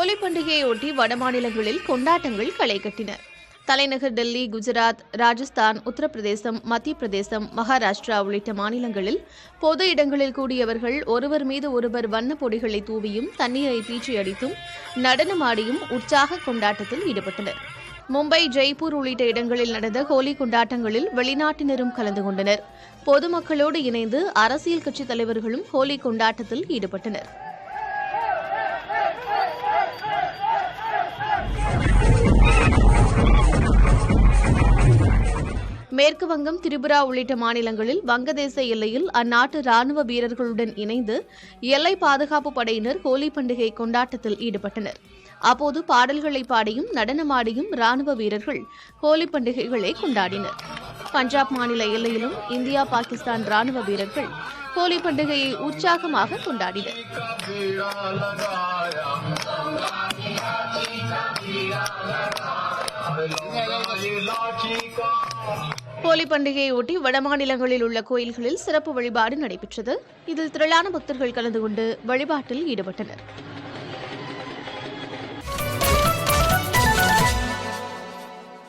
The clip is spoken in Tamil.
ஹோலி பண்டிகையொட்டி வடமாநிலங்களில் கொண்டாட்டங்கள் களை கட்டின. தலைநகர் டெல்லி, குஜராத், ராஜஸ்தான், உத்தரப்பிரதேசம், மத்திய பிரதேசம், மகாராஷ்டிரா உள்ளிட்ட மாநிலங்களில் பொது இடங்களில் கூடியவர்கள் ஒருவர் மீது ஒருவர் வண்ணப் பொடிகளை தூவியும் தண்ணீரை பீச்சி அடித்தும் நடனமாடியும் உற்சாக கொண்டாட்டத்தில் ஈடுபட்டனர். மும்பை, ஜெய்ப்பூர் உள்ளிட்ட இடங்களில் நடந்த ஹோலி கொண்டாட்டங்களில் வெளிநாட்டினரும் கலந்து கொண்டனர். பொதுமக்களோடு இணைந்து அரசியல் கட்சித் தலைவர்களும் ஹோலி கொண்டாட்டத்தில் ஈடுபட்டனர். மேற்கு வங்கம், திரிபுரா உள்ளிட்ட மாநிலங்களில் வங்கதேச எல்லையில் அந்நாட்டு ராணுவ வீரர்களுடன் இணைந்து எல்லை பாதுகாப்பு படையினர் ஹோலி பண்டிகை கொண்டாட்டத்தில் ஈடுபட்டனர். அப்போது பாடல்களை பாடியும் நடனமாடியும் ராணுவ வீரர்கள் ஹோலி பண்டிகைகளை கொண்டாடினர். பஞ்சாப் மாநில எல்லையிலும் இந்தியா, பாகிஸ்தான் ராணுவ வீரர்கள் ஹோலி பண்டிகையை உற்சாகமாக கொண்டாடினர். ஹோலி பண்டிகையொட்டி வடமாநிலங்களில் உள்ள கோயில்களில் சிறப்பு வழிபாடு நடைபெற்றது. இதில் திரளான பக்தர்கள் கலந்து கொண்டு வழிபாட்டில் ஈடுபட்டனர்.